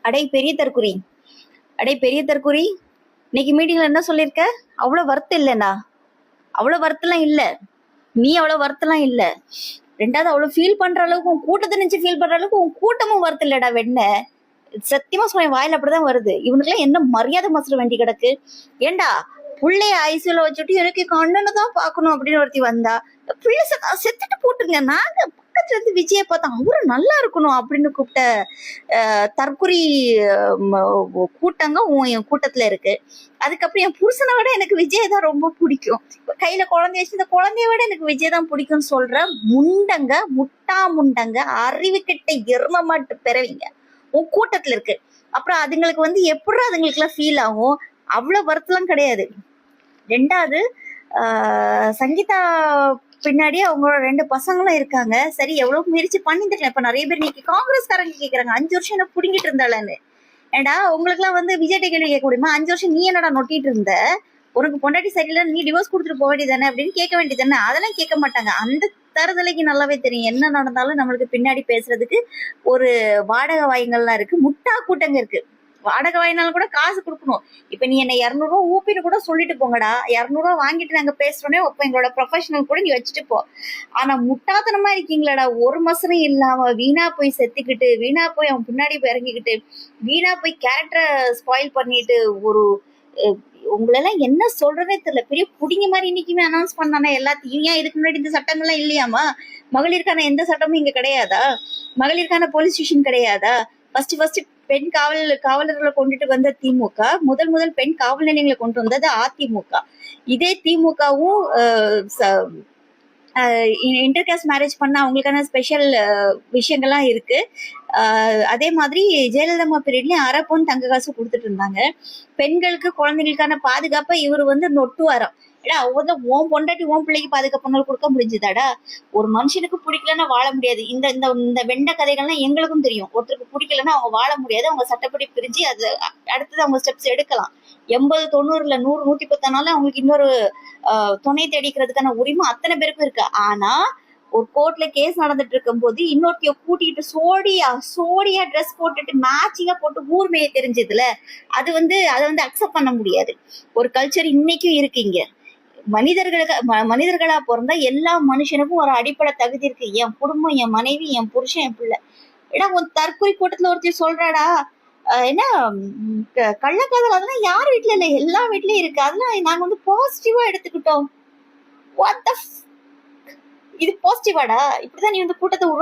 அடே பெரிய தற்குறி, அடே பெரிய தற்குறி, இன்னைக்கு மீட்டிங்ல என்ன சொல்லியிருக்க? அவ்வளவு வருத்தம் இல்லைண்ணா, அவ்வளவு வருத்தம்லாம் இல்ல. நீ அவ்வளவு வருத்தம்லாம் இல்ல. ரெண்டாவது அவ்வளவு ஃபீல் பண்ற அளவுக்கு உன் கூட்டத்தை நினைச்சு ஃபீல் பண்ற அளவுக்கு உன் கூட்டமும் வருத்தம் இல்லடா வெண்ண. சத்தியமா சொல்ல வாயில அப்படிதான் வருது. இவனுக்குலாம் என்ன மரியாதை மசர வேண்டி கிடக்கு. ஏண்டா புள்ளைய ஐசியூல வச்சுட்டு எனக்கு கண்ணனை தான் பாக்கணும் அப்படின்னு ஒருத்தி வந்தா, பிள்ளை செத்துட்டு போட்டுங்க. நாங்க பக்கத்துல இருந்து விஜய பார்த்தோம், அவரு நல்லா இருக்கணும் அப்படின்னு கூப்பிட்ட தற்குறி கூட்டங்க என் கூட்டத்துல இருக்கு. அதுக்கப்புறம் என் புருஷனை விட எனக்கு விஜய் தான் ரொம்ப பிடிக்கும். கையில குழந்தைய வச்சு இந்த குழந்தைய விட எனக்கு விஜய் தான் பிடிக்கும்னு சொல்ற முண்டங்க, முண்டங்க, அறிவு கிட்ட எரும மாட்டு பிறவிங்க உன் கூட்டத்துல இருக்கு. அப்புறம் அதுங்களுக்கு வந்து எப்படி அதுங்களுக்கு எல்லாம் ஃபீல் ஆகும்? அவ்வளவு வருத்தம்லாம் கிடையாது. ரெண்டாவது சங்கீதா பின்னாடி அவங்களோட 2 பசங்களும் இருக்காங்க. சரி, எவ்வளவு முயற்சி பண்ணிருக்கலாம். இப்ப நிறைய பேர் இன்னைக்கு காங்கிரஸ்காரங்க கேக்குறாங்க 5 வருஷம் என்ன புடுங்கிட்டு இருந்தாலன்னு. ஏண்டா உங்களுக்கு எல்லாம் வந்து விஜய் கேள்வி கேட்க முடியுமா? 5 வருஷம் நீ என்னடா நொட்டிட்டு இருந்த? உனக்கு பொண்டாட்டி சரியில்லை, நீ டிவோர்ஸ் கொடுத்துட்டு போக வேண்டியதானே அப்படின்னு கேட்க வேண்டியதானே? அதெல்லாம் கேட்க மாட்டாங்க. அந்த தருதலைக்கு நல்லாவே தெரியும் என்ன நடந்தாலும் நம்மளுக்கு பின்னாடி பேசுறதுக்கு ஒரு வாடகை வாய்ங்கள்லாம் இருக்கு, முட்டா கூட்டங்க இருக்கு. வாடகை வாங்கினாலும் கூட காசு கொடுக்கணும். இப்ப நீ என்ன 200 ரூபா ஊப்பின்னு கூட சொல்லிட்டு போங்கடா, 200 ரூபா வாங்கிட்டு நாங்க பேசுறோன்னே அப்ப எங்களோட ப்ரொஃபஷனல் கூட நீ வச்சுட்டு போ. ஆனா முட்டாத்தனமா இருக்கீங்களாடா, ஒரு மசரம் இல்லாம வீணா போய் செத்துக்கிட்டு, வீணா போய் அவன் பின்னாடி போய் இறங்கிக்கிட்டு, வீணா போய் கேரக்டரை ஸ்பாயில் பண்ணிட்டு, ஒரு உங்களெல்லாம் என்ன சொல்றதே தெரியல. பெரிய புடிங்க மாதிரி இன்னைக்குமே அனௌன்ஸ் பண்ணானே எல்லாத்தையும். ஏன் இதுக்கு முன்னாடி இந்த சட்டங்கள்லாம் இல்லையாமா? மகளிருக்கான எந்த சட்டமும் இங்க கிடையாதா? மகளிருக்கான போலீஸ் ஸ்டேஷன் கிடையாதா? ஃபர்ஸ்ட் பெண் காவலர்களை கொண்டுட்டு வந்த திமுக, முதல் பெண் காவல் நிலையங்களை கொண்டு வந்தது அதிமுக. இதே திமுகவும் இன்டர்காஸ்ட் மேரேஜ் பண்ண அவங்களுக்கான ஸ்பெஷல் விஷயங்கள்லாம் இருக்கு. அதே மாதிரி ஜெயலலிதா பீரியட்லயும் அரை பவுன் தங்க காசு கொடுத்துட்டு இருந்தாங்க. பெண்களுக்கு குழந்தைகளுக்கான பாதுகாப்பை இவர் வந்து நொட்டு வரோம். ஏடா ஒவ்வொரு ஓன் பொண்டாட்டி ஓன் பிள்ளைக்கு பாதுகாப்புனாலும் கொடுக்க முடிஞ்சுதாடா? ஒரு மனுஷனுக்கு பிடிக்கலன்னா வாழ முடியாது. இந்த இந்த வெண்ட கதைகள்லாம் எங்களுக்கும் தெரியும். ஒருத்தருக்கு பிடிக்கலன்னா அவங்க வாழ முடியாது. அவங்க சட்டப்படி பிரிஞ்சு அது அடுத்தது அவங்க ஸ்டெப்ஸ் எடுக்கலாம். 80, 90, 100, 110 நாள் அவங்களுக்கு இன்னொரு துணை தேடிக்கிறதுக்கான உரிமை அத்தனை பேருக்கும் இருக்கு. ஆனா ஒரு கோர்ட்ல கேஸ் நடந்துட்டு இருக்கும் போது இன்னொருத்தைய கூட்டிட்டு சோடியா ட்ரெஸ் போட்டுட்டு மேட்சிங்கா போட்டு ஊர் மேய தெரிஞ்சதுல அதை வந்து அக்செப்ட் பண்ண முடியாது. ஒரு கல்ச்சர் இன்னைக்கும் இருக்கு இங்க. மனிதர்களா பிறந்தா எல்லா மனுஷனுக்கும் ஒரு அடிப்படை தகுதி இருக்கு. என் குடும்பம், என் மனைவி, என் புருஷன், என் பிள்ளை. ஏன்னா உன் தற்கொலை கூட்டத்துல ஒருத்தர் சொல்றாடா என்ன கள்ளக்காதல், அதெல்லாம் யார் வீட்டுல இல்ல, எல்லா வீட்லயும் இருக்கு. அதெல்லாம் நாங்க வந்து பாசிட்டிவா எடுத்துக்கிட்டோம். இது பாசிட்டிவாடா? இப்படிதான் நீ வந்து கூட்டத்தை